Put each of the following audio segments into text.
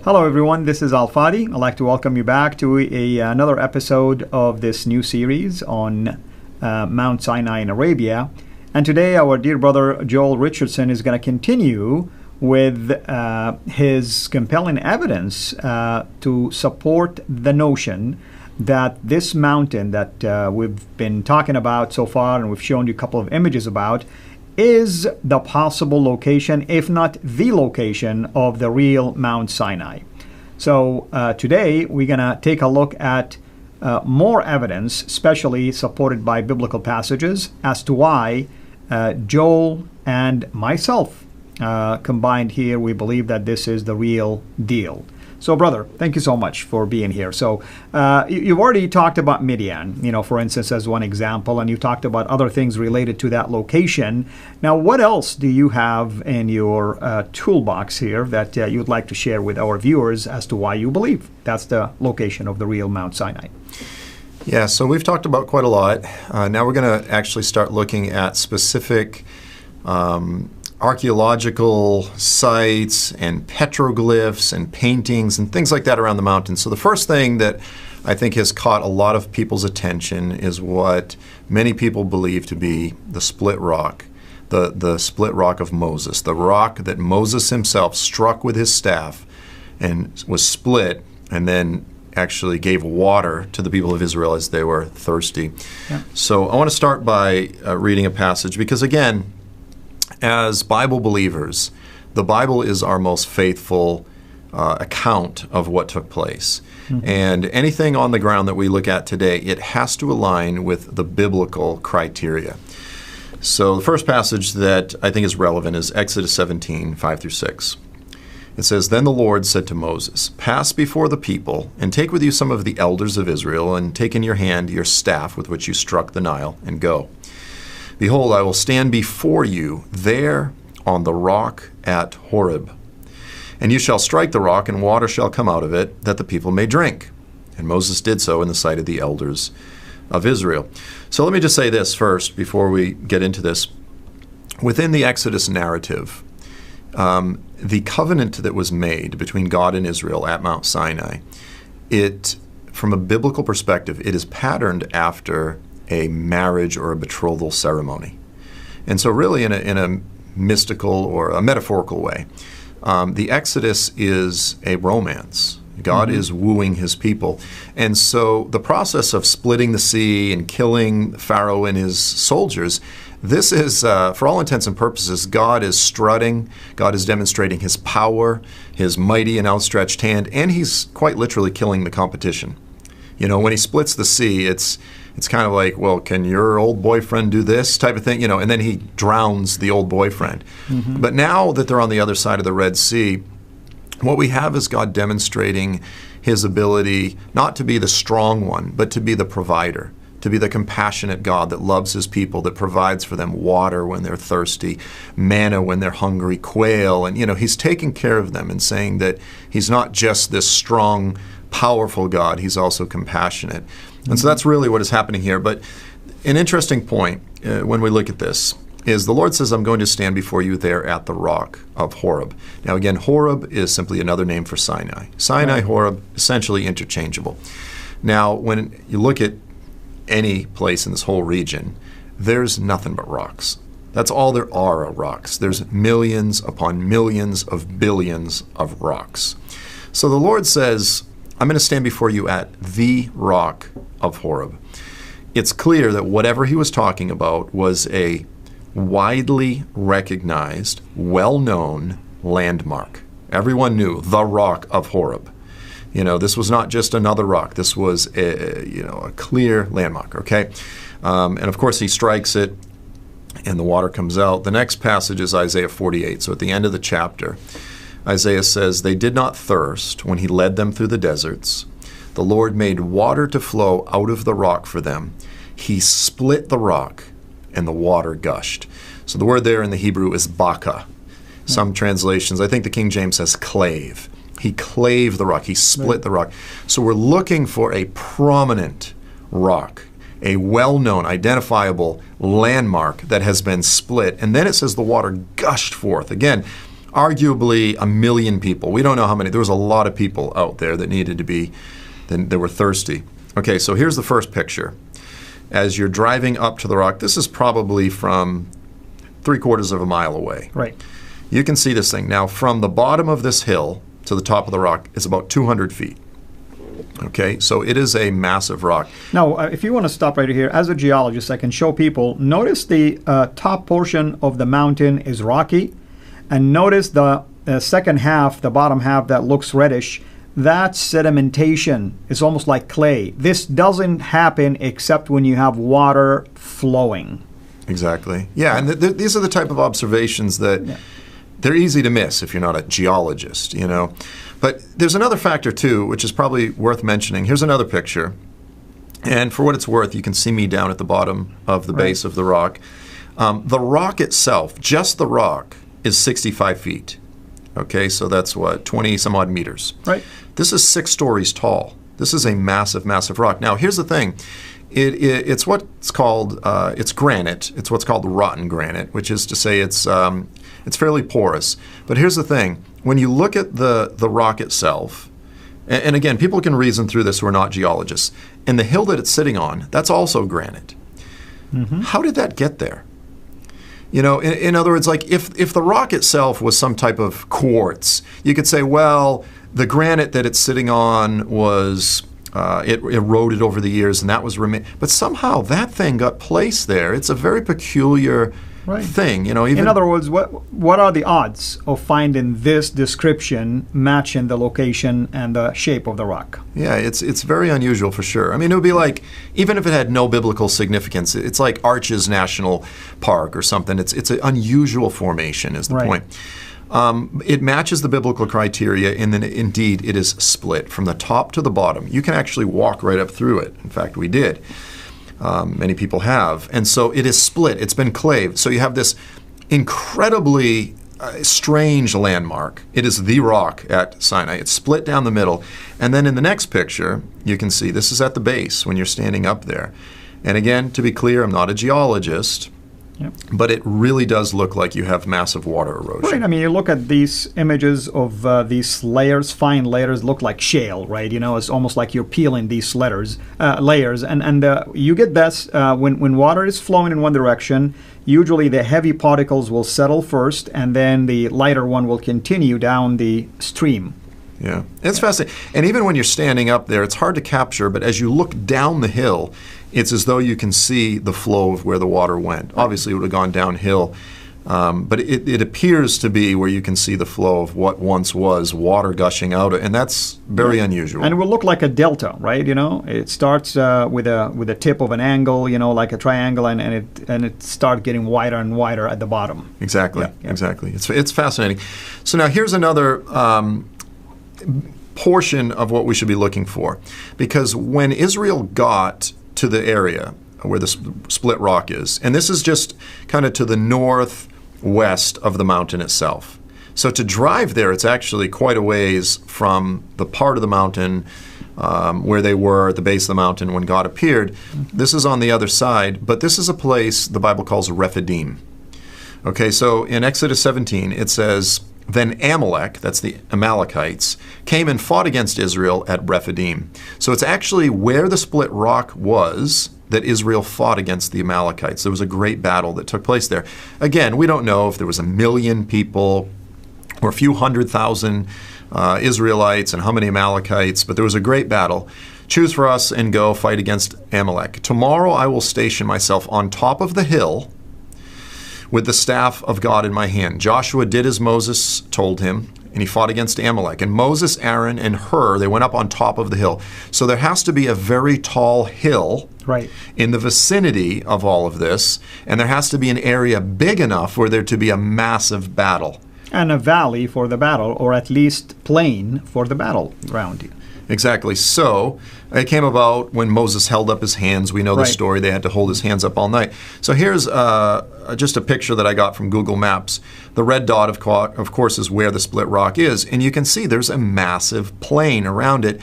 Hello everyone, this is Al Fadi. I'd like to welcome you back to another episode of this new series on Mount Sinai in Arabia. And today our dear brother Joel Richardson is going to continue with his compelling evidence to support the notion that this mountain that we've been talking about so far, and we've shown you a couple of images about, is the possible location, if not the location, of the real Mount Sinai. So today we're going to take a look at more evidence, especially supported by biblical passages, as to why Joel and myself combined here, we believe that this is the real deal. So, brother, thank you so much for being here. So, you've already talked about Midian, for instance, as one example, and you talked about other things related to that location. Now, what else do you have in your toolbox here that you'd like to share with our viewers as to why you believe that's the location of the real Mount Sinai? Yeah, so we've talked about quite a lot. Now we're going to actually start looking at specific archaeological sites and petroglyphs and paintings and things like that around the mountain. So the first thing that I think has caught a lot of people's attention is what many people believe to be the split rock, the split rock of Moses, the rock that Moses himself struck with his staff and was split and then actually gave water to the people of Israel as they were thirsty. Yeah. So I want to start by reading a passage because, again, as Bible believers, the Bible is our most faithful account of what took place. Mm-hmm. And anything on the ground that we look at today, it has to align with the biblical criteria. So the first passage that I think is relevant is Exodus 17, 5 through 6. It says, "Then the Lord said to Moses, 'Pass before the people, and take with you some of the elders of Israel, and take in your hand your staff with which you struck the Nile, and go. Behold, I will stand before you there on the rock at Horeb. And you shall strike the rock, and water shall come out of it, that the people may drink.' And Moses did so in the sight of the elders of Israel." So let me just say this first before we get into this. Within the Exodus narrative, the covenant that was made between God and Israel at Mount Sinai, from a biblical perspective, it is patterned after a marriage or a betrothal ceremony. And so really in a mystical or a metaphorical way, the Exodus is a romance. God is wooing his people. And so the process of splitting the sea and killing Pharaoh and his soldiers, this is, for all intents and purposes, God is strutting, God is demonstrating his power, his mighty and outstretched hand, and he's quite literally killing the competition. When he splits the sea, it's kind of like, well, can your old boyfriend do this type of thing? And then he drowns the old boyfriend. Mm-hmm. But now that they're on the other side of the Red Sea, what we have is God demonstrating his ability not to be the strong one, but to be the provider, to be the compassionate God that loves his people, that provides for them water when they're thirsty, manna when they're hungry, quail. And, he's taking care of them and saying that he's not just this strong, powerful God, he's also compassionate. And so that's really what is happening here. But an interesting point when we look at this is the Lord says, "I'm going to stand before you there at the rock of Horeb." Now again, Horeb is simply another name for Sinai. Sinai, right. Horeb, essentially interchangeable. Now when you look at any place in this whole region, there's nothing but rocks. That's all there are rocks. There's millions upon millions of billions of rocks. So the Lord says, "I'm going to stand before you at the rock of Horeb." It's clear that whatever he was talking about was a widely recognized, well-known landmark. Everyone knew the rock of Horeb. This was not just another rock. This was a clear landmark, okay? And of course he strikes it and the water comes out. The next passage is Isaiah 48. So at the end of the chapter, Isaiah says, "They did not thirst when he led them through the deserts. The Lord made water to flow out of the rock for them. He split the rock and the water gushed." So the word there in the Hebrew is baka. Some translations, I think the King James says clave. He clave the rock. He split the rock. So we're looking for a prominent rock, a well-known, identifiable landmark that has been split. And then it says the water gushed forth. Again, arguably 1 million people. We don't know how many. There was a lot of people out there that needed to be, that were thirsty. Okay, so here's the first picture. As you're driving up to the rock, this is probably from 3/4 of a mile away. Right. You can see this thing. Now, from the bottom of this hill to the top of the rock is about 200 feet. Okay, so it is a massive rock. Now, if you want to stop right here, as a geologist, I can show people, notice the top portion of the mountain is rocky, and notice the second half, the bottom half that looks reddish, that's sedimentation. It's almost like clay. This doesn't happen except when you have water flowing. Exactly. Yeah, and these are the type of observations that they're easy to miss if you're not a geologist, you know. But there's another factor too, which is probably worth mentioning. Here's another picture. And for what it's worth, you can see me down at the bottom of the base of the rock. The rock itself, just the rock, is 65 feet. Okay, so that's what, 20 some odd meters. Right. This is 6 stories tall. This is a massive, massive rock. Now, here's the thing. It's what's called, it's granite. It's what's called rotten granite, which is to say it's fairly porous. But here's the thing. When you look at the rock itself, and again, people can reason through this who are not geologists, and the hill that it's sitting on, that's also granite. Mm-hmm. How did that get there? You know, in other words, like if the rock itself was some type of quartz, you could say, well, the granite that it's sitting on was, it eroded over the years and that was but somehow that thing got placed there. It's a very peculiar thing, you know. Even in other words, what are the odds of finding this description matching the location and the shape of the rock? Yeah, it's very unusual for sure. I mean, it would be like, even if it had no biblical significance, it's like Arches National Park or something. It's an unusual formation is the point. It matches the biblical criteria, and then indeed it is split from the top to the bottom. You can actually walk right up through it. In fact, we did. Many people have. And so it is split. It's been claved. So you have this incredibly strange landmark. It is the rock at Sinai. It's split down the middle. And then in the next picture, you can see this is at the base when you're standing up there. And again, to be clear, I'm not a geologist. Yep. But it really does look like you have massive water erosion. Right. I mean, you look at these images of these layers, fine layers, look like shale, right? You know, it's almost like you're peeling these layers, and you get this when water is flowing in one direction. Usually, the heavy particles will settle first, and then the lighter one will continue down the stream. Yeah, it's fascinating. And even when you're standing up there, it's hard to capture, but as you look down the hill, it's as though you can see the flow of where the water went. Obviously, it would have gone downhill, but it appears to be where you can see the flow of what once was water gushing out, and that's very unusual. And it will look like a delta, right? You know, it starts with a tip of an angle, you know, like a triangle, and it starts getting wider and wider at the bottom. Exactly, exactly. It's fascinating. So now here's another portion of what we should be looking for, because when Israel got to the area where the split rock is, and this is just kind of to the northwest of the mountain itself. So to drive there, it's actually quite a ways from the part of the mountain where they were at the base of the mountain when God appeared. This is on the other side, but this is a place the Bible calls Rephidim. Okay, so in Exodus 17, it says, then Amalek, that's the Amalekites, came and fought against Israel at Rephidim. So it's actually where the split rock was that Israel fought against the Amalekites. There was a great battle that took place there. Again, we don't know if there was 1 million people or a few 100,000 Israelites and how many Amalekites, but there was a great battle. Choose for us and go fight against Amalek. Tomorrow I will station myself on top of the hill with the staff of God in my hand. Joshua did as Moses told him, and he fought against Amalek. And Moses, Aaron, and Hur, they went up on top of the hill. So there has to be a very tall hill in the vicinity of all of this, and there has to be an area big enough for there to be a massive battle. And a valley for the battle, or at least plain for the battle around you. Exactly. So it came about when Moses held up his hands. We know the story. They had to hold his hands up all night. So here's just a picture that I got from Google Maps. The red dot, of course, is where the split rock is. And you can see there's a massive plain around it.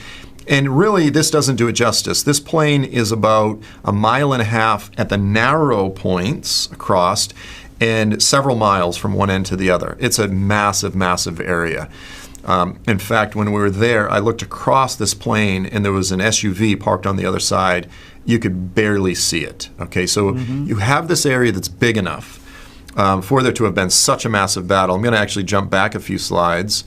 And really, this doesn't do it justice. This plain is about 1.5 miles at the narrow points across, and several miles from one end to the other. It's a massive, massive area. In fact, when we were there, I looked across this plain, and there was an SUV parked on the other side. You could barely see it. Okay, so you have this area that's big enough for there to have been such a massive battle. I'm going to actually jump back a few slides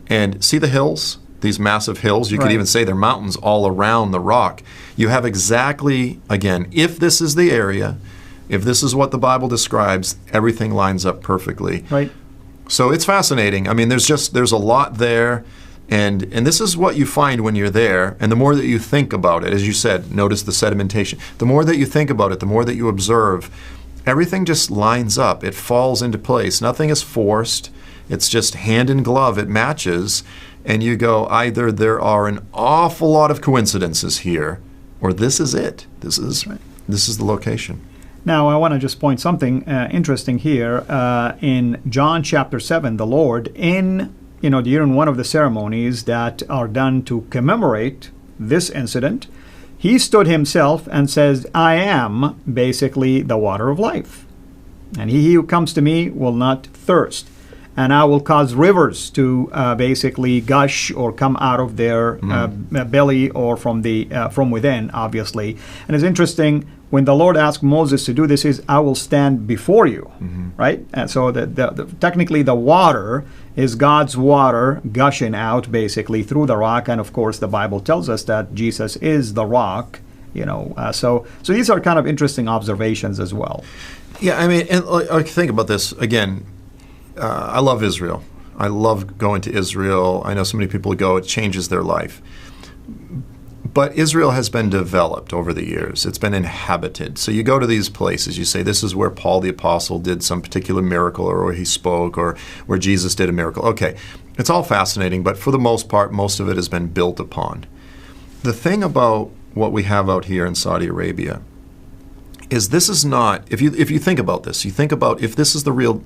and see the hills, these massive hills. You could even say they're mountains all around the rock. You have exactly, again, if this is the area, if this is what the Bible describes, everything lines up perfectly. Right. So it's fascinating. I mean, there's a lot there. And this is what you find when you're there. And the more that you think about it, as you said, notice the sedimentation. The more that you think about it, the more that you observe, everything just lines up. It falls into place. Nothing is forced. It's just hand in glove. It matches. And you go, either there are an awful lot of coincidences here, or this is it. This is the location. Now, I want to just point something interesting here. In John chapter 7, the Lord, during one of the ceremonies that are done to commemorate this incident, he stood himself and says, I am basically the water of life. And he who comes to me will not thirst. And I will cause rivers to basically gush or come out of their belly or from within, obviously. And it's interesting, when the Lord asked Moses to do this, is I will stand before you, right? And so technically the water is God's water gushing out basically through the rock. And of course, the Bible tells us that Jesus is the rock, So these are kind of interesting observations as well. Yeah, I mean, and think about this again. I love Israel. I love going to Israel. I know so many people go, it changes their life. But Israel has been developed over the years. It's been inhabited. So you go to these places, you say, this is where Paul the Apostle did some particular miracle, or where he spoke, or where Jesus did a miracle. Okay, it's all fascinating, but for the most part, most of it has been built upon. The thing about what we have out here in Saudi Arabia is this is not, if you think about this, you think about if this is the real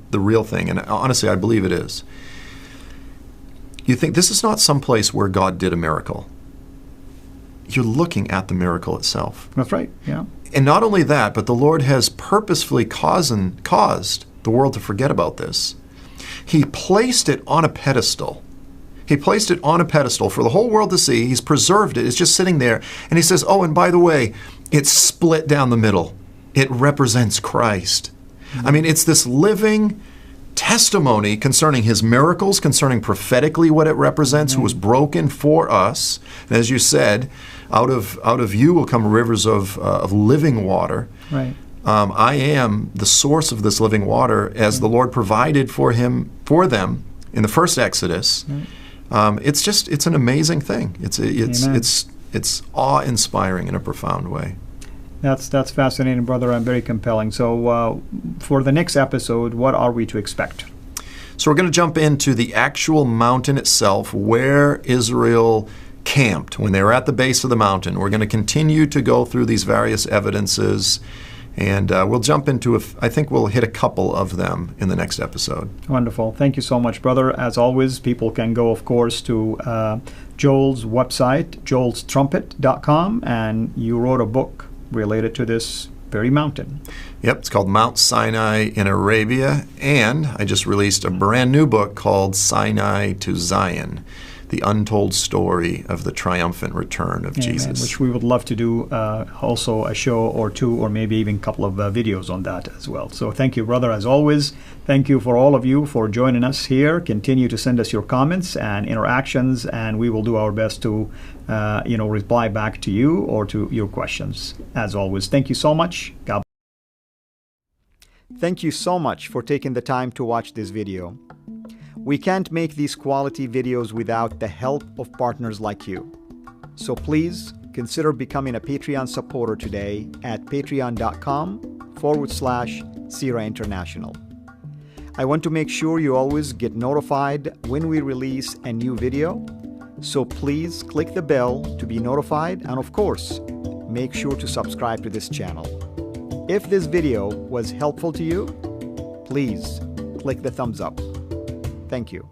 thing, and honestly, I believe it is. You think this is not some place where God did a miracle. You're looking at the miracle itself. That's right, yeah. And not only that, but the Lord has purposefully caused the world to forget about this. He placed it on a pedestal. He placed it on a pedestal for the whole world to see. He's preserved it. It's just sitting there. And he says, oh, and by the way, it's split down the middle. It represents Christ. I mean, it's this living testimony concerning his miracles, concerning prophetically what it represents, who was broken for us. And as you said, out of you will come rivers of living water. Right. I am the source of this living water, as the Lord provided for them in the first Exodus. Right. It's an amazing thing. It's awe-inspiring in a profound way. That's fascinating, brother, and very compelling. So for the next episode, what are we to expect? So we're going to jump into the actual mountain itself, where Israel camped when they were at the base of the mountain. We're going to continue to go through these various evidences, and we'll jump into, I think we'll hit a couple of them in the next episode. Wonderful. Thank you so much, brother. As always, people can go, of course, to Joel's website, joelstrumpet.com, and you wrote a book related to this very mountain. Yep, it's called Mount Sinai in Arabia, and I just released a brand new book called Sinai to Zion, the untold story of the triumphant return of Jesus. Which we would love to do also a show or two, or maybe even a couple of videos on that as well. So thank you, brother, as always. Thank you for all of you for joining us here. Continue to send us your comments and interactions, and we will do our best to reply back to you or to your questions. As always, thank you so much. God. Thank you so much for taking the time to watch this video. We can't make these quality videos without the help of partners like you. So please consider becoming a Patreon supporter today at patreon.com/CIRA International. I want to make sure you always get notified when we release a new video. So please click the bell to be notified, and of course, make sure to subscribe to this channel. If this video was helpful to you, please click the thumbs up. Thank you.